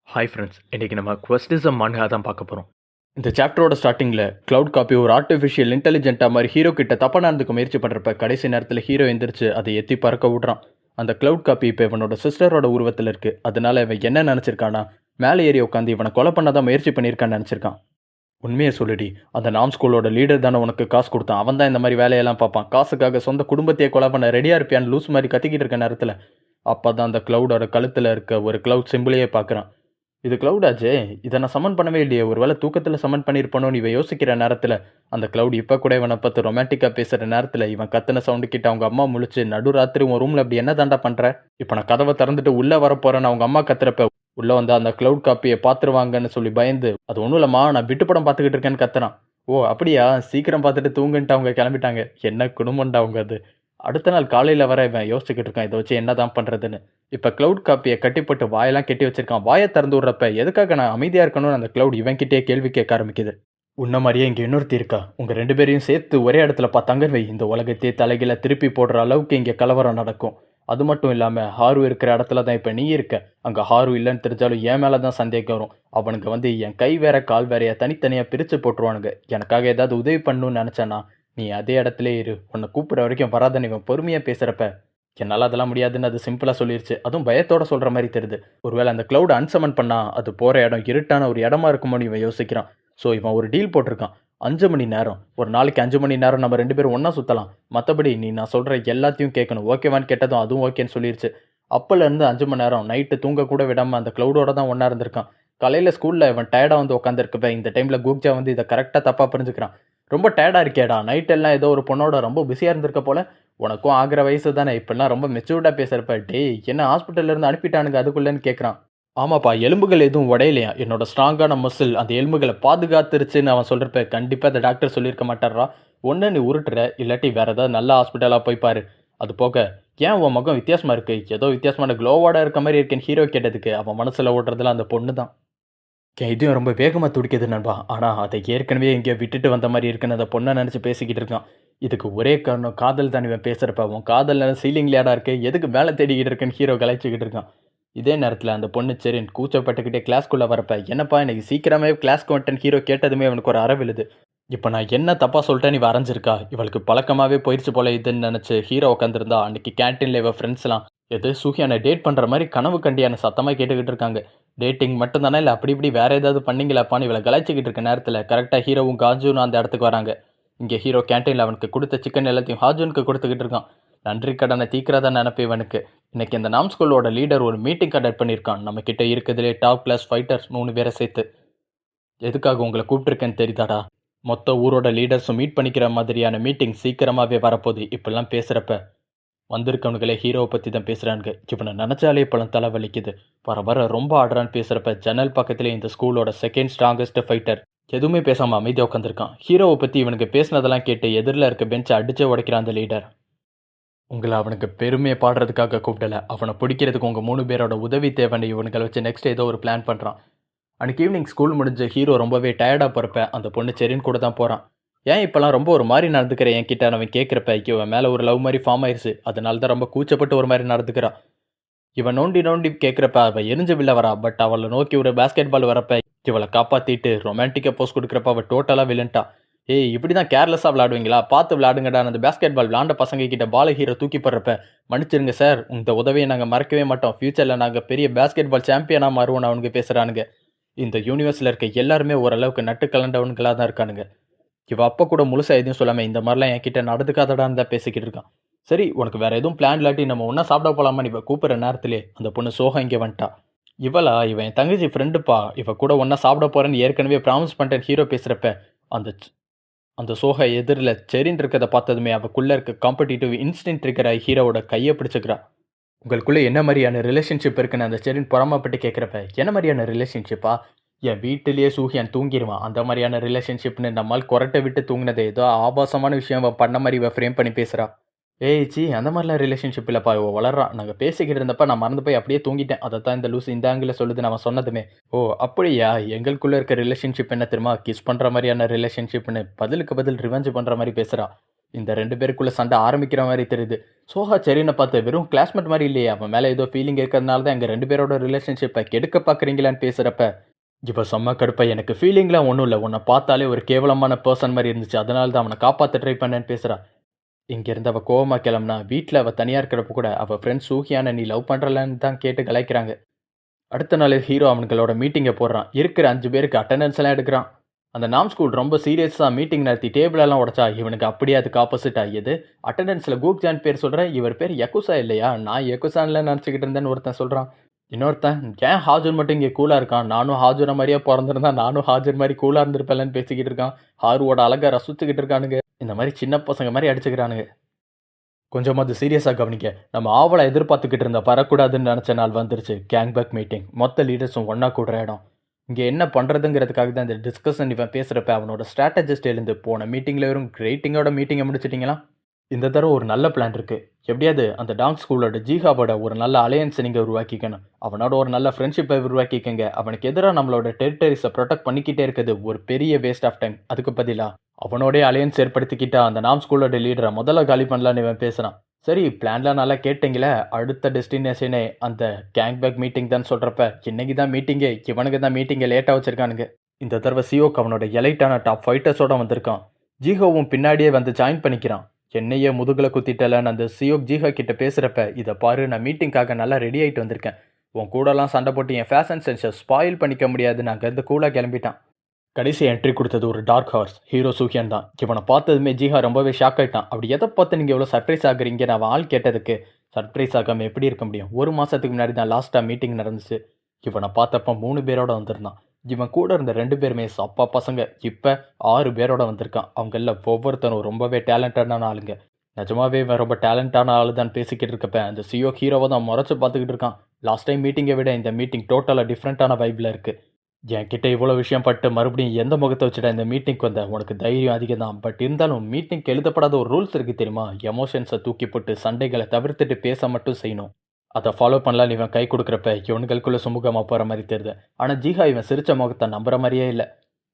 Hi friends, இன்றைக்கி நம்ம குவெஸ்டிசம் மான்கா தான் பார்க்க போகிறோம். இந்த சாப்டரோட ஸ்டார்டிங்கில் க்ளவுட் காப்பி ஒரு ஆர்டிஃபிஷியல் இன்டெலிஜென்ட்டாக மாதிரி ஹீரோ கிட்ட தப்பாக நடந்துக்க முயற்சி பண்ணுறப்ப கடைசி நேரத்தில் ஹீரோ எந்திரிச்சு அதை எத்தி பறக்க விட்றான். அந்த க்ளவுட் காப்பி இப்போ இவனோட சிஸ்டரோட உருவத்தில் இருக்குது. அதனால இவன் என்ன நினச்சிருக்கானா, மேலே ஏறி உட்காந்து இவனை கொலை பண்ண தான் முயற்சி பண்ணியிருக்கான்னு நினச்சிருக்கான். உண்மையை சொல்லிடி, அந்த நாம் ஸ்கூலோட லீடர் தானே உனக்கு காசு கொடுத்தான். அவன் தான் இந்த மாதிரி வேலையெல்லாம் பார்ப்பான். காசுக்காக சொந்த குடும்பத்தையே கொலை பண்ண ரெடியாக இருப்பியான்னு லூஸ் மாதிரி கத்திக்கிட்டு இருக்க நேரத்தில் அப்போ தான் அந்த க்ளவுடோட கழுத்தில் இருக்க ஒரு க்ளவுட் சிம்பிளையே பார்க்குறான். இது க்ளவுடாச்சே, இதை நான் சமன் பண்ணவே இல்லையே, ஒரு வேளை தூக்கத்தில் சமன் பண்ணியிருப்போன்னு இவன் யோசிக்கிற நேரத்தில் அந்த க்ளவுட் இப்போ கூட இவனை பார்த்து ரொமான்டிக்காக பேசுகிற நேரத்தில் இவன் கத்தின சவுண்டு கிட்ட அவங்க அம்மா முழிச்சு, நடுராத்திரி உன் ரூமில் அப்படி என்ன தாண்டா பண்ணுற, இப்போ நான் கதவை திறந்துட்டு உள்ளே வரப்போகிறேன்னு அவங்க அம்மா கத்துறப்ப உள்ளே வந்து அந்த க்ளவுட் காப்பியை பார்த்துருவாங்கன்னு சொல்லி பயந்து, அது ஒன்றும் இல்லைம்மா நான் விட்டு படம் பார்த்துக்கிட்டு இருக்கேன்னு கத்துறான். ஓ அப்படியா, சீக்கிரம் பார்த்துட்டு தூங்குன்ட்டு அவங்க கிளம்பிட்டாங்க. என்ன குடும்பம்டா அவங்க அது. அடுத்த நாள் காலையில் வர இவன் யோசிச்சுக்கிட்டு இருக்கான், இதை வச்சு என்ன தான் பண்ணுறதுன்னு. இப்போ க்ளவுட் காப்பியை கட்டிப்பட்டு வாயெல்லாம் கட்டி வச்சிருக்கான். வாயை திறந்து விட்றப்ப எதுக்காக நான் அமைதியாக இருக்கணும்னு அந்த க்ளவுட் இவன்கிட்டே கேள்வி கேட்க ஆரம்பிக்குது. உன்ன மாதிரியே இங்கே இன்னொருத்தி இருக்கா, உங்கள் 2 பேரையும் சேர்த்து ஒரே இடத்துல பார்த்தாங்க வை, இந்த உலகத்தையே தலைகீழ திருப்பி போடுற அளவுக்கு இங்கே கலவரம் நடக்கும். அது மட்டும் இல்லாமல் ஹாரு இருக்கிற இடத்துல தான் இப்போ நீ இருக்க. அங்கே ஹாரு இல்லைன்னு தெரிஞ்சாலும் என் மேலே தான் சந்தேகம் வரும். அவனுக்கு வந்து என் கை வேற கால் வேறையா தனித்தனியாக பிரித்து போட்டுருவானுங்க. எனக்காக ஏதாவது உதவி பண்ணணும்னு நினச்சானா நீ அதே இடத்துல இரு, உன்னை கூப்பிட்ற வரைக்கும் வராதன்னு இவன் பொறுமையாக பேசுகிறப்ப என்னால் அதெல்லாம் முடியாதுன்னு அது சிம்பிளாக சொல்லிருச்சு. அதுவும் பயத்தோட சொல்கிற மாதிரி தெரியுது. ஒருவேளை அந்த க்ளவுட் அன்சமன் பண்ணால் அது போகிற இடம் இருட்டான ஒரு இடமா இருக்குமோன்னு இவன் யோசிக்கிறான். ஸோ இவன் ஒரு டீல் போட்டிருக்கான். 5 மணி நேரம், ஒரு நாளைக்கு 5 மணி நேரம் நம்ம 2 பேரும் ஒன்றா சுற்றலாம். மற்றபடி நீ நான் சொல்கிற எல்லாத்தையும் கேட்கணும். ஓகேவான்னு கேட்டதும் அதுவும் ஓகேன்னு சொல்லிருச்சு. அப்போலேருந்து 5 மணி நேரம் நைட்டு தூங்க கூட விடாமல் அந்த க்ளவுடோட தான் ஒன்றா இருந்திருக்கான். காலையில் ஸ்கூலில் இவன் டயர்டாக வந்து உட்காந்துருக்கப்ப இந்த டைமில் கூக்ஜா வந்து இதை கரெக்டாக தப்பாக புரிஞ்சுக்கிறான். ரொம்ப டயர்டாக இருக்கேடா, நைட் எல்லாம் ஏதோ ஒரு பொண்ணோட ரொம்ப பிஸியாக இருந்திருக்க போல, உனக்கும் ஆகிற வயசு தானே, இப்பெல்லாம் ரொம்ப மெச்சூர்டாக பேசுகிறப்ப, டேய் என்ன ஹாஸ்பிட்டல்லேருந்து அனுப்பிட்டானுங்க அதுக்குள்ளேன்னு கேட்குறான். ஆமாப்பா, எலும்புகள் எதுவும் உடையலையா, என்னோட ஸ்ட்ராங்கான மசில் அந்த எலும்புகளை பாதுகாத்துருச்சுன்னு அவன் சொல்கிறப்ப கண்டிப்பாக அந்த டாக்டர் சொல்லியிருக்க மாட்டாரா. ஒன்று நீ உருட்டுற, இல்லாட்டி வேறு ஏதாவது நல்ல ஹாஸ்பிட்டலாக போய் பாரு. அது போக ஏன் உன் முகம் வித்தியாசமாக இருக்குது, ஏதோ வித்தியாசமான க்ளோவோட இருக்க மாதிரி இருக்கேன்னு ஹீரோ கேட்டதுக்கு அவன் மனசில் ஓடுறதுல அந்த பொண்ணு தான். என் இதுவும் ரொம்ப வேகமாக துடிக்குது நண்பா, ஆனால் அதை ஏற்கனவே எங்கேயோ விட்டுட்டு வந்த மாதிரி இருக்குன்னு அந்த பொண்ணை நினச்சி பேசிக்கிட்டு இருக்கான். இதுக்கு ஒரே காரணம் காதல் தான். இவன் பேசுகிறப்ப உன் காதல் சீலிங் லேடாக இருக்கு, எதுக்கு மேலே தேடிக்கிட்டு இருக்குன்னு ஹீரோ கலாய்ச்சிக்கிட்டு இருக்கான். இதே நேரத்தில் அந்த பொண்ணு சரின்னு கூச்சப்பட்டுக்கிட்டே கிளாஸ்க்குள்ளே வரப்ப, என்னப்பா எனக்கு சீக்கிரமே கிளாஸ்க்கு வந்துட்டேன் ஹீரோ கேட்டதுமே அவனுக்கு ஒரு விழுது. இப்போ நான் என்ன தப்பாக சொல்லிட்டேன் இவ அரைஞ்சிருக்கா, இவளுக்கு பழக்கமாகவே போயிடுச்சு போல இதுன்னு நினச்சி ஹீரோ உட்காந்துருந்தா அன்றைக்கி கேன்டீனில் இவன் ஃப்ரெண்ட்ஸ்லாம் எது சூஹியான டேட் பண்ணுற மாதிரி கனவு கண்டியான சத்தமாக கேட்டுக்கிட்டு இருக்காங்க. டேட்டிங் மட்டும் தானே, இல்லை அப்படி இப்படி வேறு ஏதாவது பண்ணிங்களாப்பான்னு இவளை கலாய்ச்சிக்கிட்டு இருக்க நேரத்தில் கரெக்டாக ஹீரோவும் ஹாஜுனும் அந்த இடத்துக்கு வராங்க. இங்கே ஹீரோ கேன்டீனில் அவனுக்கு கொடுத்த சிக்கன் எல்லாத்தையும் ஹாஜுனுக்கு கொடுத்துக்கிட்டு இருக்கான். நன்றி கடனை தீக்கிறதா நினைப்பு இவனுக்கு. இன்றைக்கி இந்த நாம் ஸ்கூலோட லீடர் ஒரு மீட்டிங் கண்டக்ட் பண்ணியிருக்கான். நம்மக்கிட்ட இருக்கிறதுலே டாப் கிளாஸ் ஃபைட்டர்ஸ் 3 பேரை சேர்த்து. எதுக்காக உங்களை கூப்பிட்டுருக்கேன்னு தெரியுதாடா, மொத்த ஊரோட லீடர்ஸும் மீட் பண்ணிக்கிற மாதிரியான மீட்டிங் சீக்கிரமாகவே வரப்போகுது. இப்படிலாம் பேசுகிறப்ப வந்திருக்கவனுங்களே ஹீரோவை பற்றி தான் பேசுகிறானுங்க. இவனை நினச்சாலே இப்போலாம் தலைவலிக்குது. வர வர ரொம்ப ஆடுறான்னு பேசுகிறப்ப ஜன்னல் பக்கத்திலே இந்த ஸ்கூலோட செகண்ட் ஸ்ட்ராங்கஸ்ட் ஃபைட்டர் எதுவுமே பேசாமல் அமைதியாக உட்காந்துருக்கான். ஹீரோவை பற்றி இவனுக்கு பேசினதெல்லாம் கேட்டு எதிரில் இருக்க பெஞ்சை அடிச்சே உடைக்கிறான் அந்த லீடர். உங்களை அவனுக்கு பெருமையை பாடுறதுக்காக கூப்பிடல, அவனை பிடிக்கிறதுக்கு உங்கள் 3 பேரோட உதவி தேவைன்னு இவனுங்களை வச்சு நெக்ஸ்ட் ஏதோ ஒரு பிளான் பண்ணுறான். அன்றைக்கி ஈவினிங் ஸ்கூல் முடிஞ்ச ஹீரோ ரொம்பவே டயர்டாக போகிறப்ப அந்த பொண்ணு சரின்னு கூட தான் போகிறான். ஏன் இப்போலாம் ரொம்ப ஒரு மாதிரி நடந்துக்கிற என்கிட்ட அவன் கேட்குறப்ப இவன் மேலே ஒரு லவ் மாதிரி ஃபார்ம் ஆயிடுச்சு, அதனால தான் ரொம்ப கூச்சப்பட்டு ஒரு மாதிரி நடந்துக்கிறான். இவன் நோண்டி நோண்டி கேட்குறப்ப அவள் எரிஞ்ச வில்ல வரா. பட் அவளை நோக்கி ஒரு பேஸ்கெட் பால் வரப்ப இவளை காப்பாற்றிட்டு ரொமான்டிக்காக போஸ்ட் கொடுக்குறப்ப அவள் டோட்டலாக வில்லன்ட்டா. ஏய் இப்படி தான் கேர்லெஸ்ஸாக விளாடுவீங்களா, பார்த்து விளாடுங்கடா. அந்த பேஸ்கெட் பால் விளாண்ட பசங்க கிட்ட பால ஹீரோ தூக்கி போடுறப்ப, மன்னிச்சிருங்க சார், இந்த உதவியை நாங்கள் மறக்கவே மாட்டோம், ஃப்யூச்சரில் நாங்கள் பெரிய பேஸ்கெட் பால் சாம்பியனாக மாறுவோன்னு அவனுக்கு பேசுகிறானுங்க. இந்த யூனிவர்ஸில் இருக்க எல்லாருமே ஓரளவுக்கு நட்டு கலண்டவனுங்களாக தான் இருக்கானுங்க. இவ அப்போ கூட முழுசாக எதுவும் சொல்லாமல் இந்த மாதிரிலாம் என்கிட்ட நடந்துக்காதடான்னு தான் பேசிக்கிட்டு இருக்கான். சரி உனக்கு வேறு எதுவும் பிளான் இல்லாட்டி நம்ம ஒன்றா சாப்பிட போகலாமான்னு இவ கூப்பிட்ற நேரத்திலே அந்த பொண்ணு சோகம் இங்கே வந்துட்டா. இவளா, இவன் என் தங்கச்சி ஃப்ரெண்டுப்பா, இவ கூட ஒன்றா சாப்பிட போகிறேன்னு ஏற்கனவே ப்ராமிஸ் பண்ணிட்டேன் ஹீரோ பேசுகிறப்ப அந்த அந்த சோகை எதிரில் செரின்னு இருக்கிறத பார்த்ததுமே அவக்குள்ளே இருக்க காம்படிட்டிவ் இன்ஸ்டின்ட் இருக்கிற ஹீரோவோட கையை பிடிச்சிக்கிறா. உங்களுக்குள்ளே என்ன மாதிரியான ரிலேஷன்ஷிப் இருக்குன்னு அந்த செரின் பொறாமப்பட்டு கேட்குறப்ப, என்ன மாதிரியான ரிலேஷன்ஷிப்பா, என் வீட்டிலேயே சூஹியான் தூங்கிடுவான் அந்த மாதிரியான ரிலேஷன்ஷிப்னு நம்மால் குரட்டை விட்டு தூங்கினது ஏதோ ஆபாசமான விஷயம் பண்ண மாதிரி இவ ஃப்ரேம் பண்ணி பேசுகிறா. ஏய் சி, அந்த மாதிரிலாம் ரிலேஷன்ஷிப் இல்லைப்பா, இவ வளர்றான். நாங்கள் பேசிக்கிட்டு இருந்தப்ப நான் மறந்து போய் அப்படியே தூங்கிட்டேன், அதை தான் இந்த லூஸ் இந்த ஆங்கில சொல்லுதுன்னு அவன் சொன்னதுமே, ஓ அப்படியா, எங்களுக்குள்ளே இருக்க ரிலேஷன்ஷிப் என்ன தெரியுமா, கிஸ் பண்ணுற மாதிரியான ரிலேஷன்ஷிப்னு பதிலுக்கு பதில் ரிவெஞ்ச் பண்ணுற மாதிரி பேசுகிறா. இந்த 2 பேருக்குள்ள சண்டை ஆரம்பிக்கிற மாதிரி தெரியுது. சோஹா சரின்னு பார்த்து வெறும் கிளாஸ்மேட் மாதிரி இல்லையே, அவன் மேலே ஏதோ ஃபீலிங் இருக்கிறதுனால தான் எங்கள் 2 பேரோட ரிலேஷன்ஷிப்பை கெடுக்க பார்க்குறீங்களான்னு பேசுகிறப்ப இவ செம்ம கடுப்பா எனக்கு ஃபீலிங்லாம் ஒன்றும் இல்லை, உன்னை பார்த்தாலே ஒரு கேவலமான பர்சன் மாதிரி இருந்துச்சு, அதனால தான் அவனை காப்பாற்ற ட்ரை பண்ணேன்னு பேசுகிறா. இங்கேருந்து அவள் கோவமாக கிளம்புனா வீட்டில் அவள் தனியாக இருக்கிறப்ப கூட அவள் ஃப்ரெண்ட்ஸ் சூஹியான நீ லவ் பண்ணுறலன்னு தான் கேட்டு கலாய்க்கிறாங்க. அடுத்த நாள் ஹீரோ அவனுங்களோட மீட்டிங்கை போடுறான். இருக்கிற 5 பேருக்கு அட்டெண்டன்ஸ் எல்லாம் எடுக்கிறான். அந்த நாம் ஸ்கூல் ரொம்ப சீரியஸாக மீட்டிங் நடத்தி டேபிளெல்லாம் உடச்சா இவனுக்கு அப்படியே அதுக்கு ஆப்போசிட் ஆகியது. அட்டெண்டன்ஸில் கூக்ஜான் பேர் சொல்கிறேன், இவர் பேர் யக்குசா இல்லையா, நான் யக்குசான்ல நினச்சிக்கிட்டு இருந்தேன்னு ஒருத்தன் சொல்கிறான். இன்னொருத்தன் ஏன் ஹாஜர் மட்டும் இங்கே கூலாக இருக்கான், நானும் ஹாஜரை மாதிரியே பிறந்திருந்தா நானும் ஹாஜர் மாதிரி கூலாக இருந்திருப்பேன்லன்னு பேசிக்கிட்டு இருக்கான். ஹாருவோட அழகை ரசிச்சுக்கிட்டு இருக்கானுங்க. இந்த மாதிரி சின்ன பசங்க மாதிரி அடிச்சுக்கிறானுங்க. கொஞ்சமாவது சீரியஸாக கவனிக்க, நம்ம ஆவலை எதிர்பார்த்துக்கிட்டு இருந்த வரக்கூடாதுன்னு நினச்ச நாள் வந்துருச்சு. கேங்பேக் மீட்டிங், மொத்த லீடர்ஸும் ஒன்றா கூடுற இடம். இங்கே என்ன பண்ணுறதுங்கிறதுக்காக தான் இந்த டிஸ்கஷன் இவன் பேசுகிறப்ப அவனோட ஸ்ட்ராட்டஜிஸ்ட் எழுந்து போன மீட்டிங்கில் வெறும் கிரேட்டிங்கோட மீட்டிங்கை முடிச்சிட்டிங்களா, இந்த தடவை ஒரு நல்ல பிளான் இருக்குது. எப்படியாவது அந்த டான்ஸ் ஸ்கூலோட ஜீஹாவோட ஒரு நல்ல அலையன்ஸை நீங்கள் உருவாக்கிக்கணும். அவனோட ஒரு நல்ல ஃப்ரெண்ட்ஷிப்பை உருவாக்கிக்கங்க. அவனுக்கு எதிராக நம்மளோட டெரிட்டரிஸை ப்ரொடெக்ட் பண்ணிக்கிட்டே இருக்குது ஒரு பெரிய வேஸ்ட் ஆஃப் டைம். அதுக்கு பதிலாக அவனோடய அலையன்ஸ் ஏற்படுத்திக்கிட்டா அந்த நாம் ஸ்கூலோட லீடரை முதல்ல காலி பண்ணலான்னு இவன் பேசுகிறான். சரி, பிளான்லாம் நல்லா கேட்டிங்களே, அடுத்த டெஸ்டினேஷனே அந்த கேங்பேக் மீட்டிங் தான் சொல்கிறப்ப இன்னைக்கு தான் மீட்டிங்கே, இவனுக்கு தான் மீட்டிங்கை லேட்டாக வச்சுருக்கானுங்க. இந்த தடவை சியோக்கு அவனோட எலைட்டான டாப் ஃபைட்டர்ஸோட வந்திருக்கான். ஜீஹோவும் பின்னாடியே வந்து ஜாயின் பண்ணிக்கிறான். என்னையே முதுகில் குத்திட்டலன்னு அந்த சியோக் ஜீஹா கிட்ட பேசுகிறப்ப, இதை பாரு, நான் மீட்டிங்காக நல்லா ரெடி ஆகிட்டு வந்திருக்கேன், உன் கூடலாம் சண்டை போட்டு என் ஃபேஷன் சென்ஸை ஸ்பாயில் பண்ணிக்க முடியாதுன்னு அங்கேருந்து கூலாக கிளம்பிட்டான். கடைசி என்ட்ரி கொடுத்தது ஒரு டார்க் ஹார்ஸ் ஹீரோ சூஹியன் தான். இவனை பார்த்ததுமே ஜீஹா ரொம்பவே ஷாக் ஆகிட்டான். அப்படி எதை பார்த்து நீங்கள் எவ்வளோ சர்ப்ரைஸ் ஆகுறீங்கன்னு அவன் ஆள் கேட்டதுக்கு, சர்ப்ரைஸ் ஆகாமல் எப்படி இருக்க முடியும், ஒரு மாதத்துக்கு முன்னாடி தான் லாஸ்ட்டாக மீட்டிங் நடந்துச்சு. இவனை பார்த்தப்ப 3 பேரோட வந்திருந்தான். இவன் கூட இருந்த 2 பேருமே சப்பா பசங்க. இப்போ 6 பேரோட வந்திருக்கான். அவங்கள ஒவ்வொருத்தரும் ரொம்பவே டேலண்டடான ஆளுங்க. நிஜமாவே இவன் ரொம்ப டேலண்டான ஆளு தான் பேசிக்கிட்டு இருக்கப்ப அந்த சியோ ஹீரோவை தான் முறைச்சு பார்த்துக்கிட்டு இருக்கான். லாஸ்ட் டைம் மீட்டிங்கை விட இந்த மீட்டிங் டோட்டலாக டிஃப்ரெண்ட்டான வைப்பில் இருக்குது. என்கிட்ட இவ்வளோ விஷயம் பட்டு மறுபடியும் எந்த முகத்தை வச்சுட்டா இந்த மீட்டிங்க்கு வந்த, உனக்கு தைரியம் அதிகம் தான். பட் இருந்தாலும் மீட்டிங்க்கு எழுதப்படாத ஒரு ரூல்ஸ் இருக்குது தெரியுமா, எமோஷன்ஸை தூக்கி போட்டு சண்டைகளை தவிர்த்துட்டு பேச மட்டும் செய்யணும். அதை ஃபாலோ பண்ணலாம். இவன் கை கொடுக்குறப்ப இவனுங்களுக்குள்ளே சுமூகமாக போகிற மாதிரி தெரியுது. ஆனால் ஜீஹா இவன் சிரிச்ச முகத்தை நம்புற மாதிரியே இல்லை.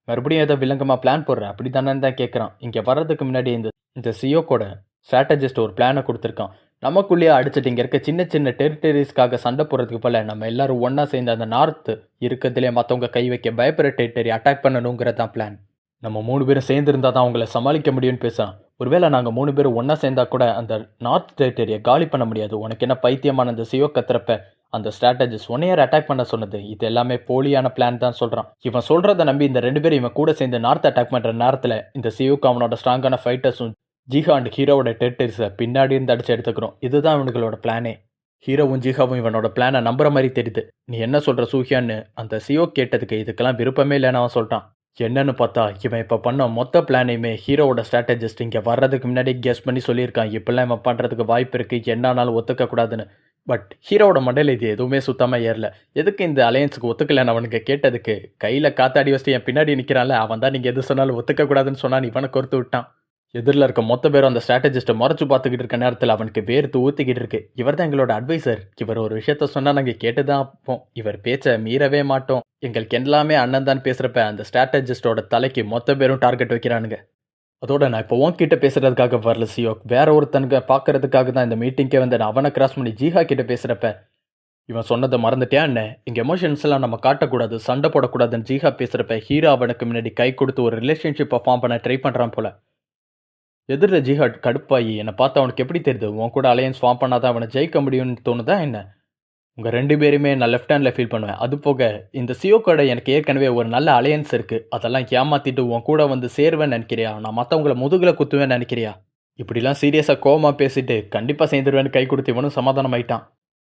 மறுபடியும் ஏதோ வில்லங்கமாக பிளான் போடுற அப்படி தானே தான் கேட்குறான். இங்கே வர்றதுக்கு முன்னாடி இந்த சியோக்கோட ஸ்ட்ராட்டஜிஸ்ட் ஒரு பிளானை கொடுத்துருக்கான். நமக்குள்ளேயே அடிச்சுட்டு இங்கே இருக்க சின்ன சின்ன டெரிட்டரிஸ்க்காக சண்டை போடுறதுக்கு போல நம்ம எல்லாரும் ஒன்றா சேர்ந்து அந்த நார்த் இருக்கிறதுலே மற்றவங்க கை வைக்க பயப்படுற டெரிட்டரி அட்டாக் பண்ணணுங்கிறது தான் பிளான். நம்ம 3 பேரும் சேர்ந்துருந்தால் தான் அவங்கள சமாளிக்க முடியும்னு பேசுகிறான். ஒருவேளை நாங்கள் 3 பேரும் ஒன்றா சேர்ந்தா கூட அந்த நார்த் டெரிட்டரியை காலி பண்ண முடியாது. உனக்கு என்ன பைத்தியமான அந்த சியோ கத்துறப்ப அந்த ஸ்ட்ராட்டஜிஸ்ட் ஒன்னையார் அட்டாக் பண்ண சொன்னது, இது எல்லாமே போலியான பிளான் தான் சொல்கிறான். இவன் சொல்கிறத நம்பி இந்த 2 பேரும் இவன் கூட சேர்ந்து நார்த் அட்டாக் பண்ணுற நேரத்தில் இந்த சியோக்கு அவனோட ஸ்ட்ராங்கான ஃபைட்டர்ஸும் ஜீஹா அண்ட் ஹீரோவோட டெரிட்டரிஸை பின்னாடி இருந்து அடிச்சு எடுத்துக்கிறோம். இதுதான் இவனுங்களோட பிளானே. ஹீரோவும் ஜீஹாவும் இவனோட பிளானை நம்புற மாதிரி தெரியுது. நீ என்ன சொல்கிற சூஹியான்னு அந்த சியோ கேட்டதுக்கு இதுக்கெல்லாம் விருப்பமே இல்லைன்னு அவன் சொல்கிறான். என்னன்னு பார்த்தா இவன் இப்போ பண்ண மொத்த பிளானையுமே ஹீரோவோட ஸ்ட்ராட்டஜிஸ்ட் இங்கே வர்றதுக்கு முன்னாடி கெஸ் பண்ணி சொல்லியிருக்கான். இப்பெல்லாம் இவன் பண்ணுறதுக்கு வாய்ப்பு இருக்குது, என்னானாலும் ஒத்துக்கக்கூடாதுன்னு. பட் ஹீரோவோட மண்டையில் இது எதுவுமே சுத்தமாக ஏறல. எதுக்கு இந்த அலையன்ஸுக்கு ஒத்துக்கலைன்னு அவனுக்கு கேட்டதுக்கு, கையில் காத்தாடி வச்சுட்டு என் பின்னாடி நிற்கிறான்ல அவன் தான் நீங்கள் எது சொன்னாலும் ஒத்துக்கக்கூடாதுன்னு சொன்னான்னு இவனை கொடுத்து விட்டான். எதிரில் இருக்க மொத்த பேரும் அந்த ஸ்ட்ராட்டஜிஸ்ட்டை முறைச்சு பார்த்துக்கிட்டு இருக்க நேரத்தில் அவனுக்கு வேர்த்து ஊற்றிக்கிட்டு இருக்கு. இவர் தான் எங்களோட அட்வைசர், இவர் ஒரு விஷயத்த சொன்னால் நாங்கள் கேட்டு தான் அப்போம், இவர் பேச்சை மீறவே மாட்டோம், எங்களுக்கு எல்லாமே அண்ணன் தான் பேசுகிறப்ப அந்த ஸ்ட்ராட்டஜிஸ்டோட தலைக்கு மொத்த பேரும் டார்கெட் வைக்கிறானுங்க. அதோட நான் இப்போ உன்கிட்ட பேசுகிறதுக்காக வரல சியோக், வேற ஒருத்தனுங்க பார்க்கறதுக்காக தான் இந்த மீட்டிங்கே வந்து நான் அவனை கிராஸ் பண்ணி ஜீஹா கிட்ட பேசுகிறப்ப இவன் சொன்னதை மறந்துட்டேன் என்ன, இங்கே எமோஷன்ஸ் எல்லாம் நம்ம காட்டக்கூடாது, சண்டை போடக்கூடாதுன்னு ஜீஹா பேசுகிறப்ப ஹீரோ அவனுக்கு முன்னாடி கை கொடுத்து ஒரு ரிலேஷன்ஷிப்பை ஃபார்ம் பண்ண ட்ரை பண்ணுறான் போல. எதிரில் ஜிஹாட் கடுப்பாகி என்னை பார்த்து அவனுக்கு எப்படி தெரியுது, உன் கூட அலையன்ஸ் ஃபார்ம் பண்ணாதான் அவனை ஜெயிக்க முடியும்னு தோணுதா என்ன? உங்கள் 2 பேருமே நான் லெஃப்ட் ஹேண்டில் ஃபீல் பண்ணுவேன். அது போக இந்த சியோக்கோட எனக்கு ஏற்கனவே ஒரு நல்ல அலையன்ஸ் இருக்குது, அதெல்லாம் ஏமாற்றிட்டு உன் கூட வந்து சேருவேன்னு நினைக்கிறியா, நான் மற்றவங்களை முதுகில் குத்துவேன்னு நினைக்கிறியா? இப்படிலாம் சீரியஸாக கோவமாக பேசிட்டு கண்டிப்பாக சேர்ந்துருவேன்னு கை கொடுத்து இவனும் சமாதானம் ஆயிட்டான்.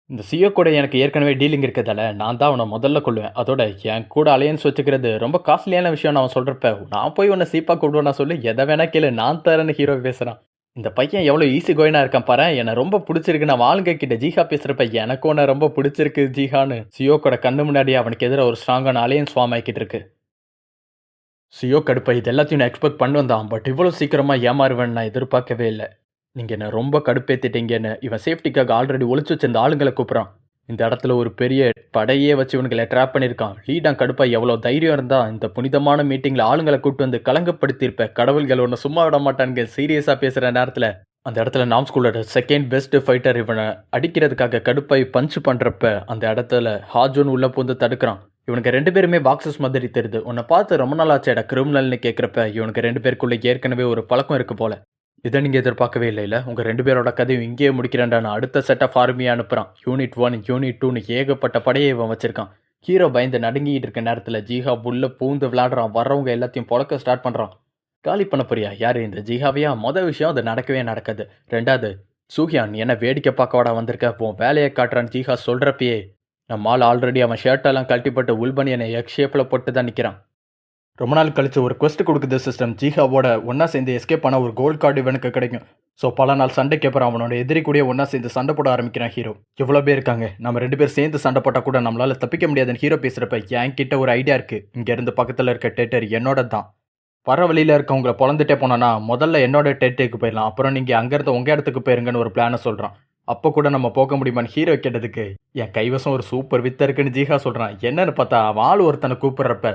இந்த சியோ கூட எனக்கு ஏற்கனவே டீலிங் இருக்கிறதால நான் தான் அவனை முதல்ல கொள்வேன். அதோட என் கூட அலையன்ஸ் வச்சுக்கிறது ரொம்ப காஸ்ட்லியான விஷயம். அவன் சொல்கிறப்ப நான் போய் உன்னை சீப்பாக கூடுவேன் சொல்லி எதை வேணா கேளு நான் தரேன்னு ஹீரோ பேசுகிறான். இந்த பையன் எவ்வளோ ஈஸி கோயினாக இருக்கான் பாரு, என்னை ரொம்ப பிடிச்சிருக்கு. நான் ஆளுங்க கிட்ட ஜீஹா பேசுகிறப்ப எனக்கு ஒன்று ரொம்ப பிடிச்சிருக்கு ஜீஹான்னு சியோ கூட கண்ணு முன்னாடி அவனுக்கு எதிராக ஒரு ஸ்ட்ராங்கான அலையன்ஸ் ஃபார்ம் ஆகிக்கிட்டு இருக்கு. சியோ கடுப்பை இது எல்லாத்தையும் நான் எக்ஸ்பெக்ட் பண்ணி வந்தான். பட் இவ்வளோ சீக்கிரமாக ஏமாறுவேன்னு நான் எதிர்பார்க்கவே இல்லை. நீங்கள் என்ன ரொம்ப கடுப்பேற்றிட்டீங்கன்னு இவன் சேஃப்டிக்காக ஆல்ரெடி ஒளிச்சு வச்சிருந்த ஆளுங்களை கூப்பிட்றான். இந்த இடத்துல ஒரு பெரிய படையே வச்சு இவனுங்களை ட்ராப் பண்ணியிருக்கான். லீடான் கடுப்பா எவ்வளோ தைரியம் இருந்தா இந்த புனிதமான மீட்டிங்கில் ஆளுங்களை கூட்டு வந்து கலங்கப்படுத்தியிருப்ப. கடவுள்கள் ஒன்று சும்மா விட மாட்டானுங்க. சீரியஸாக பேசுகிற நேரத்தில் அந்த இடத்துல நாம் ஸ்கூலோட செகண்ட் பெஸ்ட் ஃபைட்டர் இவனை அடிக்கிறதுக்காக கடுப்பாய் பஞ்ச் பண்ணுறப்ப அந்த இடத்துல ஹாஜோன் உள்ளே பூந்து தடுக்கிறான். இவனுக்கு 2 பேருமே பாக்ஸஸ் மாதிரி தெரியுது. உன்னை பார்த்து ரொம்ப நாள் ஆச்சேடா கிரிமினல்னு கேட்குறப்ப இவனுக்கு 2 பேருக்குள்ளே ஏற்கனவே ஒரு பழக்கம் இருக்கு போல. இதை நீங்கள் எதிர்பார்க்கவே இல்லை. உங்கள் 2 பேரோட கதையும் இங்கேயே முடிக்கிறேன்டான்னு அடுத்த செட் ஆஃப் ஆர்மியை அனுப்புகிறான். யூனிட் 1 யூனிட் 2ன்னு ஏகப்பட்ட படையை இவன் வச்சிருக்கான். ஹீரோ பயந்து நடுங்கிட்டு இருக்க நேரத்தில் ஜீஹா உள்ள பூந்து விளையாடுறான். வர்றவங்க எல்லாத்தையும் பொழக்க ஸ்டார்ட் பண்ணுறான். காலி பண்ண போறியா? யார் இந்த ஜீஹாவையா? மொதல் விஷயம் அது நடக்கவே நடக்காது. 2வது, சூஹியான் என்ன வேடிக்கை பார்க்கவாடா வந்திருக்க, உன் வேலையை காட்டுறான்னு ஜீஹா சொல்கிறப்பயே நம்மால் ஆல்ரெடி அவன் ஷர்ட்டெல்லாம் கழட்டிப்பட்டு உள்பனியனை எக் ஷேப்பில் போட்டு தான் நிற்கிறான். ரொம்ப நாள் கழிச்சு ஒரு குவெஸ்ட் கொடுக்குது சிஸ்டம். ஜீஹாவோட ஒன்றா சேர்ந்து எஸ்கேப் பண்ண ஒரு கோல்ட் கார்டு இவனுக்கு கிடைக்கும். ஸோ பல நாள் சண்டைக்கு அப்புறம் அவனோட எதிரி கூட ஒன்றா சேர்ந்து சண்டை போட ஆரம்பிக்கிறான் ஹீரோ. எவ்வளோ பேர் இருக்காங்க, நம்ம 2 பேர் சேர்ந்து சண்டை போட்டால் கூட நம்மளால் தப்பிக்க முடியாதுன்னு ஹீரோ பேசுகிறப்ப என்கிட்ட ஒரு ஐடியா இருக்குது. இங்கேருந்து பக்கத்தில் இருக்க டெரிட்டரி என்னோட தான். வர வழியில் இருக்கவங்களை பொழந்துட்டே போனோன்னா முதல்ல என்னோட டெரிட்டரிக்கு போயிடலாம். அப்புறம் நீங்கள் அங்கேருந்து உங்கள் இடத்துக்கு போயிருங்கன்னு ஒரு பிளானை சொல்கிறான். அப்போ கூட நம்ம போக முடியுமான்னு ஹீரோ கேட்டதுக்கு என் கைவசம் ஒரு சூப்பர் வித்த இருக்குன்னு ஜீஹா சொல்கிறான். என்னன்னு பார்த்தா அவன் ஆள் ஒருத்தனை கூப்பிட்றப்ப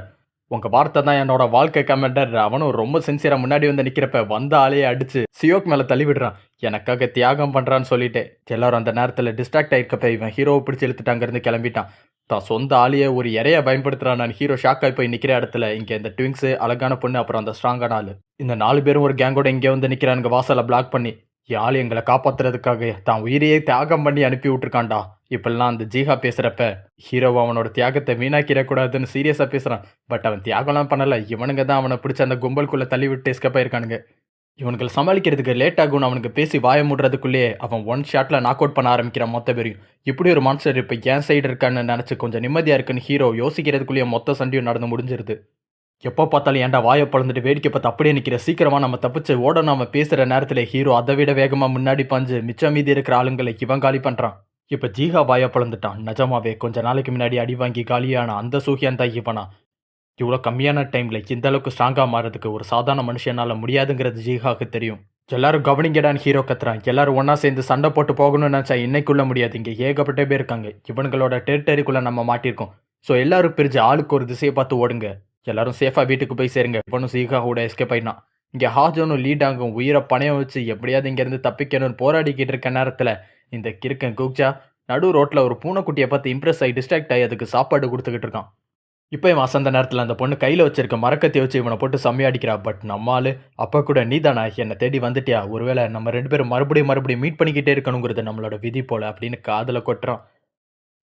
உங்கள் வார்த்தை தான் என்னோட வாழ்க்கை கமெண்டர். அவனும் ரொம்ப சின்சியராக முன்னாடி வந்து நிற்கிறப்ப வந்த ஆளையே அடித்து சியோக் மேலே தள்ளி விடுறான். எனக்காக தியாகம் பண்ணுறான்னு சொல்லிட்டு எல்லாரும் அந்த நேரத்தில் டிஸ்ட்ராக்ட் ஆகிருக்கப்ப இவன் ஹீரோவை பிடிச்சி இழுத்துட்டு அங்கேருந்து கிளம்பிட்டான். தான் சொந்த ஆளையே ஒரு இறைய பயன்படுத்துகிறான். நான் ஹீரோ ஷாக் ஆகி போய் நிற்கிற இடத்துல இங்கே இந்த ட்விங்ஸு, அழகான பொண்ணு, அப்புறம் அந்த ஸ்ட்ராங்கான ஆள், இந்த 4 பேரும் ஒரு கேங்கோட இங்கே வந்து நிற்கிறானுங்க வாசலை பிளாக் பண்ணி. யாழ் எங்களை காப்பாற்றுறதுக்காக தான் உயிரையே தியாகம் பண்ணி அனுப்பி விட்டுருக்கான்டா. இப்பெல்லாம் அந்த ஜீஹா பேசுகிறப்ப ஹீரோ அவனோட தியாகத்தை வீணாக்கிடக்கூடாதுன்னு சீரியஸாக பேசுகிறான். பட் அவன் தியாகம்லாம் பண்ணலை. இவனுங்க தான் அவனை பிடிச்ச அந்த கும்பலுக்குள்ளே தள்ளி விட்டு எஸ்கேப் ஆயிருக்கானுங்க. இவனுக்கு சமாளிக்கிறதுக்கு லேட் ஆகும்னு அவனுக்கு பேசி வாய மூடுறதுக்குள்ளேயே அவன் 1 ஷாட்டில் நாக் அவுட் பண்ண ஆரம்பிக்கிறான் மொத்த பேரையும். இப்படி ஒரு மான்ஸ்டர் இப்போ என் சைடு இருக்கான்னு நினச்சி கொஞ்சம் நிம்மதியாக இருக்குன்னு ஹீரோ யோசிக்கிறதுக்குள்ளேயே மொத்த சண்டையும் நடந்து முடிஞ்சிருது. எப்போ பார்த்தாலும் ஏன்டா வாயை பழந்துட்டு வேடிக்கை பார்த்து அப்படியே நிற்கிற, சீக்கிரமாக நம்ம தப்பிச்சு ஓடணும். அவன் பேசுகிற நேரத்தில் ஹீரோ அதை விட வேகமாக முன்னாடி பாஞ்சு மிச்சம் மீதி இருக்கிற ஆளுங்களை இவன் காலி பண்ணுறான். இப்போ ஜீஹா வாயை பழந்துட்டான். நிஜமாவே கொஞ்ச நாளைக்கு முன்னாடி அடி வாங்கி காலியான அந்த சூஹியான் தான் இவனா. இவ்வளோ கம்மியான டைமில் இந்த அளவுக்கு ஸ்ட்ராங்காக மாறதுக்கு ஒரு சாதாரண மனுஷனால் முடியாதுங்கிறது ஜீஹாவுக்கு தெரியும். எல்லாரும் கவனிங்கடான்னு ஹீரோ கத்துறான். எல்லாரும் ஒன்றா சேர்ந்து சண்டை போட்டு போகணும்னு நினச்சா இன்னைக்குள்ள முடியாது. இங்கே ஏகப்பட்ட பேர் இருக்காங்க. இவனுங்களோட டெரிட்டரிக்குள்ளே நம்ம மாட்டியிருக்கோம். ஸோ எல்லாரும் பிரிஞ்சு ஆளுக்கு ஒரு திசையை பார்த்து ஓடுங்க. எல்லாரும் சேஃபாக வீட்டுக்கு போய் சேருங்க. இவனும் ஜீஹாவோட எஸ்கேப் ஆயிட்டான். இங்கே ஹாஜோனும் லீடாங்கும் உயிரை பணையம் வச்சு எப்படியாவது இங்கேருந்து தப்பிக்கணும்னு போராடிக்கிட்டு இருக்க நேரத்தில் இந்த கிறுக்கன் குக்ஜா நடு ரோட்டில் ஒரு பூனைக்குட்டியை பார்த்து இம்ப்ரெஸ் ஆகி டிஸ்ட்ராக்ட் ஆகி அதுக்கு சாப்பாடு கொடுத்துக்கிட்டு இருக்கான். இப்போ இவன் அந்த நேரத்தில் அந்த பொண்ணு கையில் வச்சிருக்க மரக்கத்தி வச்சு இவனை போட்டு செம்மையாடிக்கிறா. பட் நம்மால் அப்போ கூட நீ தானா என்னை தேடி வந்துட்டியா, ஒருவேளை நம்ம 2 பேரும் மறுபடியும் மீட் பண்ணிக்கிட்டே இருக்கணுங்கிறது நம்மளோட விதி போல அப்படின்னு காதில் கொட்டுறான்.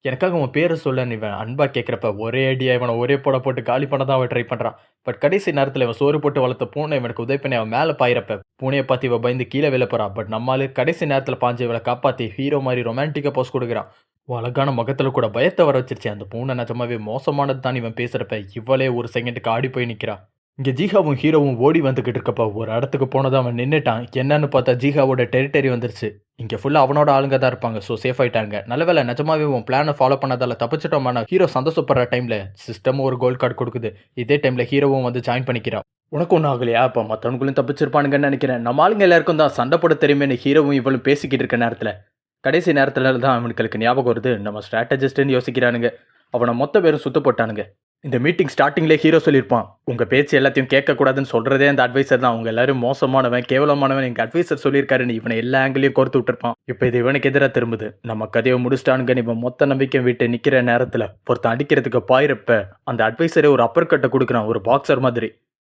எனக்காக உன் பேரை சொல்லன்னு இவன் அன்பா கேட்குறப்ப ஒரே ஐடியா இவனை ஒரே போட்டு காலி பண்ண தான் அவன் ட்ரை பண்ணுறான். பட் கடைசி நேரத்தில் இவன் சோறு போட்டு வளர்த்த பூனை இவனுக்கு உதவி பண்ணி அவன் மேலே பாயிறப்ப பூனையை பார்த்து இவன் பயந்து கீழே வெளில போகிறான். பட் நம்மளால கடைசி நேரத்தில் பாஞ்சு இவளை காப்பாற்றி ஹீரோ மாதிரி ரொமான்டிக்காக போஸ்ட் கொடுக்குறான். அழகான முகத்தில் கூட பயத்தை வர வச்சிருச்சு. அந்த பூனை நிஜமாவே மோசமானது தான் இவன் பேசுகிறப்ப இவளே ஒரு செகண்டுக்கு ஆடி போய் நிற்கிறான். இங்கே ஜீஹாவும் ஹீரோவும் ஓடி வந்துக்கிட்டு இருக்கப்போ ஒரு இடத்துக்கு போனதை அவன் நின்றுட்டான். என்னன்னு பார்த்தா ஜீஹாவோட டெரிட்டரி வந்துருச்சு. இங்கே ஃபுல்லாக அவனோட ஆளுங்க தான் இருப்பாங்க. ஸோ சேஃப் ஆகிட்டாங்க. நல்லவேளை நிஜமாவே உன் பிளானை ஃபாலோ பண்ணதால் தப்பிச்சிட்டோமான ஹீரோ சந்தோஷப்படுற டைமில் சிஸ்டமும் ஒரு கோல்ட் கார்டு கொடுக்குது. இதே டைமில் ஹீரோவும் வந்து ஜாயின் பண்ணிக்கிறான். உனக்கு ஒன்றும் ஆகலையா? அப்போ மற்றவங்களும் தப்பிச்சிருப்பானுங்கன்னு நினைக்கிறேன். நம்ம ஆளுங்க எல்லாருக்கும் தான் சண்டை போட தெரியுமேனு ஹீரோவும் இவளும் பேசிக்கிட்டு இருக்க நேரத்தில் கடைசி நேரத்தில் தான் அவனுக்கு ஞாபகம் வருது நம்ம ஸ்ட்ராட்டஜிஸ்ட்டுன்னு யோசிக்கிறானுங்க. அவனை மொத்த பேரும் சுத்த போட்டானுங்க. இந்த மீட்டிங் ஸ்டார்டிங்லேயே ஹீரோ சொல்லியிருப்பான், உங்கள் பேச்சு எல்லாத்தையும் கேட்கக்கூடாதுன்னு சொல்கிறதே அந்த அட்வைசர் தான். அவங்க எல்லாரும் மோசமானவன், கேவலமானவன் எங்கள் அட்வைசர் சொல்லியிருக்காருன்னு இவனை எல்லா ஆங்கிலையும் கோர்த்து விட்டுருப்பான். இப்போ இது இவனுக்கு எதிராக திரும்புது. நம்ம கதையை முடிச்சிட்டானுங்கன்னு இவன் மொத்த நம்பிக்கை விட்டு நிற்கிற நேரத்தில் ஒருத்தன் அடிக்கிறதுக்கு பாயிரப்ப அந்த அட்வைசரே ஒரு அப்பர் கட்டை கொடுக்குறான், ஒரு பாக்ஸர் மாதிரி.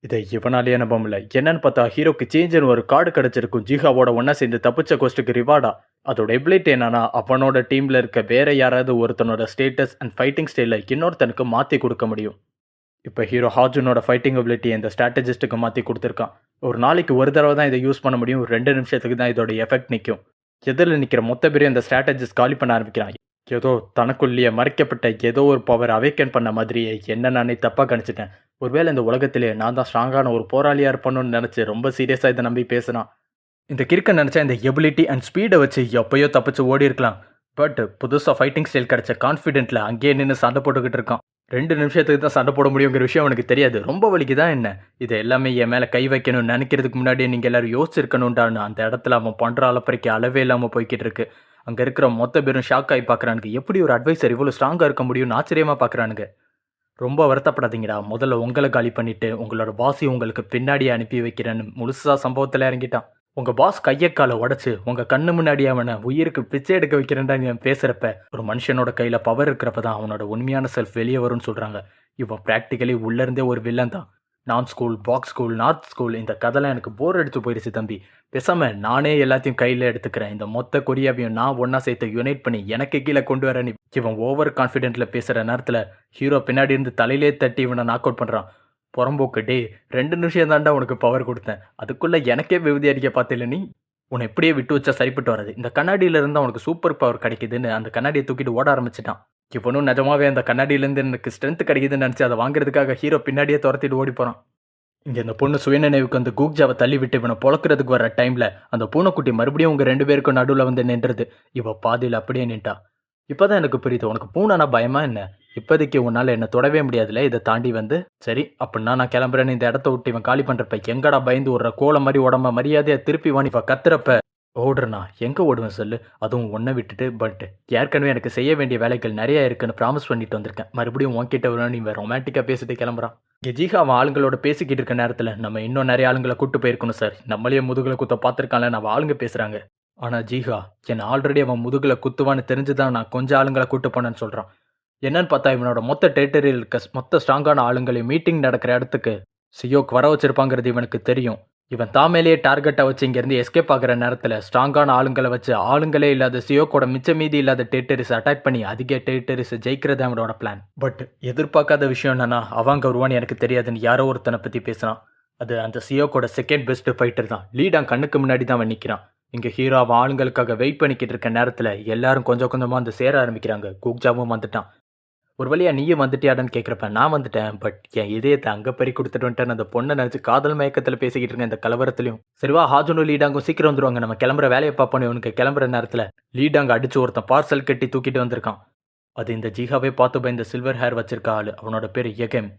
இதை இவனாலேயே நம்ப முடியல. என்னன்னு பார்த்தா ஹீரோக்கு சேஞ்சுன்னு ஒரு கார்டு கிடச்சிருக்கும். ஜீஹாவோட ஒன்றா சேர்ந்து தப்பிச்ச கோஸ்ட்டுக்கு ரிவார்டா. அதோட எபிலிட்டி என்னன்னா அவனோட டீமில் இருக்க வேற யாராவது ஒருத்தனோட ஸ்டேட்டஸ் அண்ட் ஃபைட்டிங் ஸ்டைலை இன்னொருத்தனுக்கு மாற்றி கொடுக்க முடியும். இப்போ ஹீரோ ஹாஜுனோட ஃபைட்டிங் எபிலிட்டி இந்த ஸ்ட்ராட்டஜிஸ்ட்டுக்கு மாற்றி கொடுத்துருக்கான். ஒரு நாளைக்கு ஒரு தடவை தான் இதை யூஸ் பண்ண முடியும். 2 நிமிஷத்துக்கு தான் இதோட எஃபெக்ட் நிற்கும். எதிரில் நிற்கிற மொத்த பேரையும் இந்த ஸ்ட்ராட்டஜிஸ்ட் காலி பண்ண ஆரம்பிக்கிறான். ஏதோ தனக்குள்ளேயே மறைக்கப்பட்ட ஏதோ ஒரு பவர் அவேக்கன் பண்ண மாதிரியே என்ன நானே தப்பாக கணிச்சிட்டேன். ஒருவேளை இந்த உலகத்திலே நான் தான் ஸ்ட்ராங்கான ஒரு போராளியாக இருப்பணும்னு நினச்சி ரொம்ப சீரியஸாக இதை நம்பி பேசுகிறான். இந்த கிறுக்க நினச்சா இந்த எபிலிட்டி அண்ட் ஸ்பீடை வச்சு எப்போயோ தப்பிச்சு ஓடி இருக்கலாம். பட் புதுசாக ஃபைட்டிங் ஸ்டைல் கிடச்ச கான்ஃபிடென்ட்டில் அங்கேயே நின்று சண்டை போட்டுக்கிட்டு இருக்கான். 2 நிமிஷத்துக்கு தான் சண்டை போட முடியுங்கிற விஷயம் அவனுக்கு தெரியாது. ரொம்ப வலிக்கு தான் என்ன இதை எல்லாமே என் மேலே கை வைக்கணும்னு நினைக்கிறதுக்கு முன்னாடியே நீங்கள் எல்லோரும் யோசிச்சிருக்கணும்டான்னு அந்த இடத்துல அவன் பண்ணுற அளப்பறைக்கு அளவே இல்லாமல் போய்கிட்டு இருக்கு. அங்கே இருக்கிற மொத்த பேரும் ஷாக் ஆகி பார்க்குறானுங்க. எப்படி ஒரு அட்வைசர் இவ்வளோ ஸ்ட்ராங்காக இருக்க முடியும்னு ஆச்சரியமாக பார்க்குறானுங்க. ரொம்ப வருத்தப்படாதீங்கடா, முதல்ல உங்களை காலி பண்ணிட்டு உங்களோட பாஸையும் உங்களுக்கு பின்னாடியே அனுப்பி வைக்கிறேன்னு முழுசாக சம்பவத்தில் இறங்கிட்டான். உங்கள் பாஸ் கையை காலை உடச்சி உங்கள் கண்ணு முன்னாடி அவனை உயிருக்கு பிச்சை எடுக்க வைக்கிறேன்டா நீ பேசுகிறப்ப, ஒரு மனுஷனோட கையில் பவர் இருக்கிறப்ப தான் அவனோட உண்மையான செல்ஃப் வெளியே வரும்னு சொல்கிறாங்க. இவன் ப்ராக்டிக்கலி உள்ளேருந்தே ஒரு வில்லன் தான். நான் school, box school, north school, இந்த கதைலாம் எனக்கு போர் அடிச்சு போயிடுச்சு தம்பி. பேசாம நானே எல்லாத்தையும் கையில் எடுத்துக்கிறேன். இந்த மொத்த கொரியாவையும் நான் ஒன்றா சேர்த்து யுனைட் பண்ணி எனக்கு கீழே கொண்டு வரேன். இவன் ஓவர் கான்ஃபிடென்ட்டில் பேசுகிற நேரத்தில் ஹீரோ பின்னாடி இருந்து தலையிலே தட்டி இவனை நாக் அவுட் பண்ணுறான். புறம்போக்கு, டே 2 நிமிஷம் தாண்டா உனக்கு பவர் கொடுத்தேன், அதுக்குள்ளே எனக்கே விபதி அடிக்க பார்த்தில்ல நீ. உன்னை எப்படியே விட்டு வச்சா சரிப்பட்டு வராது. இந்த கண்ணாடியில இருந்து அவனுக்கு சூப்பர் பவர் கிடைக்குதுன்னு அந்த கண்ணாடியை தூக்கிட்டு ஓட ஆரம்பிச்சிட்டான். இவனும் நிஜமாவே அந்த கண்ணாடியிலேருந்து எனக்கு ஸ்ட்ரென்த் கிடைக்குதுன்னு நினச்சி அதை வாங்குறதுக்காக ஹீரோ பின்னாடியே துரத்திட்டு ஓடி போகிறான். இங்கே இந்த பொண்ணு சுயநினைவுக்கு வந்து கூக்ஜாவை தள்ளி விட்டு இவனை பொழக்கிறதுக்கு வர டைமில் அந்த பூனைக்குட்டி மறுபடியும் உங்கள் 2 பேருக்கும் நடுவில் வந்து நின்றுது. இவ பாதியில் அப்படியே நின்ட்டா. இப்போ தான் எனக்கு புரியுது, உனக்கு பூனைனா பயமா என்ன? இப்போதைக்கு உன்னால் என்னை தொடவே முடியாதுல்ல, இதை தாண்டி வந்து. சரி அப்படின்னா நான் கிளம்புறேன்னு இந்த இடத்த விட்டு இவன் காலி பண்ணுறப்ப எங்கடா பயந்து விடுற கோலை மாதிரி உடம்ப மரியாதையை திருப்பி வாணி இப்போ கத்துறப்ப ஓடுறனா எங்கே ஓடுவேன் சொல்லு, அதுவும் ஒன்றை விட்டுட்டு. பட் ஏற்கனவே எனக்கு செய்ய வேண்டிய வேலைகள் நிறையா இருக்குன்னு ப்ராமிஸ் பண்ணிட்டு வந்திருக்கேன். மறுபடியும் உன்கிட்ட வரணும் இவன் ரொமான்டிக்காக பேசிட்டு கிளம்புறான். ஜிஹா அவன் ஆளுங்களோட பேசிக்கிட்டு இருக்க நேரத்தில் நம்ம இன்னும் நிறைய ஆளுங்களை கூட்டு போயிருக்கணும் சார். நம்மளே முதுகில் குத்த பார்த்துருக்கான்ல, நம்ம ஆளுங்க பேசுகிறாங்க. ஆனால் ஜிஹா என்னை ஆல்ரெடி அவன் முதுகில் குத்துவான்னு தெரிஞ்சுதான் நான் கொஞ்சம் ஆளுங்களை கூட்டு போனேன்னு சொல்கிறான். என்னன்னு பார்த்தா இவனோட மொத்த டெரிட்டரியில் இருக்க மொத்த ஸ்ட்ராங்கான ஆளுங்களையும் மீட்டிங் நடக்கிற இடத்துக்கு சியோக் வர வச்சிருப்பாங்கிறது இவனுக்கு தெரியும். இவன் தாமேலேயே டார்கெட்டை வச்சு இங்கேருந்து எஸ்கேப் ஆகிற நேரத்தில் ஸ்ட்ராங்கான ஆளுங்களை வச்சு ஆளுங்களே இல்லாத சியோக்கோட மிச்ச மீதி இல்லாத டெரிட்டரிஸ் அட்டாக் பண்ணி அதிக டெரிட்டரிஸ் ஜெயிக்கிறது அவனோட பிளான். பட் எதிர்பார்க்காத விஷயம் என்னன்னா, அவங்க வருவான்னு எனக்கு தெரியாதுன்னு யாரோ ஒருத்தனை பற்றி பேசுகிறான். அது அந்த சியோக்கோட செகண்ட் பெஸ்ட் ஃபைட்டர் தான். லீடாங் கண்ணுக்கு முன்னாடி தான் அவன் நிற்கிறான். இங்கே ஹீரோ அவன் ஆளுங்களுக்காக வெயிட் பண்ணிக்கிட்டு இருக்க நேரத்தில் எல்லாரும் கொஞ்சம் கொஞ்சமாக வந்து சேர ஆரம்பிக்கிறாங்க. கூக்ஜாவும் வந்துட்டான். ஒரு வழியா நீயும் வந்துட்டியாடான்னு கேட்குறப்ப நான் வந்துட்டேன், பட் என் இதயத்தை அங்கே பறி கொடுத்துட்டு வந்துட்டேன். அந்த பொண்ணை நினச்சி காதல் மயக்கத்தில் பேசிக்கிட்டு இருக்கேன் இந்த கலவரத்துலையும். சரிவா, ஹாஜனும் லீடாங்கும் சீக்கிரம் வந்துருவாங்க, நம்ம கிளம்புற வேலையை பார்ப்போம். இவனுக்கு கிளம்புற நேரத்தில் லீடாங்க அடிச்சு ஒருத்தன் பார்சல் கட்டி தூக்கிட்டு வந்திருக்கான். அது இந்த ஜிஹாவே பார்த்து இந்த சில்வர் ஹேர் வச்சிருக்க ஆள். அவனோட பேர் எகெம்.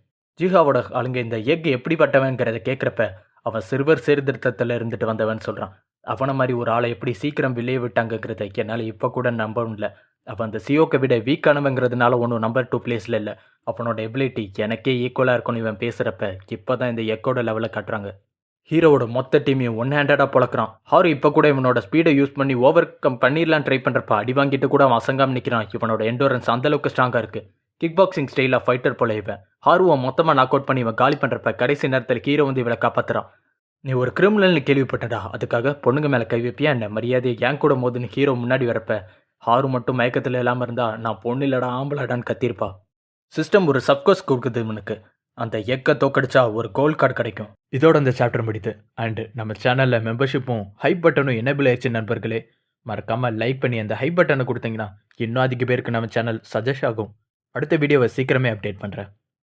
ஜிஹாவோட ஆளுங்க இந்த எக் எப்படிப்பட்டவங்கிறத கேட்குறப்ப அவன் சிறுவர் சீர்திருத்தத்தில் இருந்துட்டு வந்தவன் சொல்கிறான். அவனை மாதிரி ஒரு ஆளை எப்படி சீக்கிரம் விளைய விட்டாங்கிறத என்னால் இப்போ கூட நம்ப முடியல. அவன் அந்த சியோக்கை விட வீக்கானவங்கிறதுனால ஒன்றும் நம்பர் 2 பிளேஸில் இல்லை. அவனோட எபிலிட்டி எனக்கே ஈக்குவலாக இருக்கும்னு இவன் பேசுகிறப்ப இப்போ தான் இந்த எக்கோட லெவலை காட்டுறாங்க. ஹீரோவோட மொத்த டீமையும் ஒன் ஹேண்டடாக பொழக்கிறான். ஹாரு இப்போ கூட இவனோட ஸ்பீடை யூஸ் பண்ணி ஓவர் கம் பண்ணிடலாம் ட்ரை பண்ணுறப்ப அடி வாங்கிட்டு கூட அவன் அசங்காமல் நிற்கிறான். இவனோட எண்டோரன்ஸ் அந்தளவுக்கு ஸ்ட்ராங்காக இருக்குது. கிக் பாக்ஸிங் ஸ்டைலாக ஃபைட்டர் போல இவன். ஹாருவை மொத்தமாக நாக் அவுட் பண்ணி இவன் காலி பண்ணுறப்ப கடைசி நேரத்தில் ஹீரோ வந்து இவளை காப்பாற்றுறான். நீ ஒரு கிரிமினல்னு கேள்விப்பட்டடா, அதுக்காக பொண்ணுங்க மேலே கை வைப்பியா என்ன? மரியாதையை ஏன் கூட மோதுன்னு ஹீரோ முன்னாடி வரப்ப ஹாரு மட்டும் மயக்கத்தில் இல்லாமல் இருந்தா நான் பொண்ணு இல்லடா ஆம்பளடான்னு கத்திருப்பா. சிஸ்டம் ஒரு சப்கோஸ் கொடுக்குது இவனுக்கு. அந்த எக்கை தோக்கடிச்சா ஒரு கோல்ட் கார்டு கிடைக்கும். இதோட அந்த சாப்டர் முடியுது. அண்டு நம்ம சேனலில் மெம்பர்ஷிப்பும் ஹைப் பட்டனும் எனேபிள் ஆயிடுச்சு நண்பர்களே. மறக்காமல் லைக் பண்ணி அந்த ஹைப் பட்டனை கொடுத்தீங்கன்னா இன்னும் அதிக பேருக்கு நம்ம சேனல் சஜஸ்ட் ஆகும். அடுத்த வீடியோவை சீக்கிரமே அப்டேட் பண்ணுறேன்.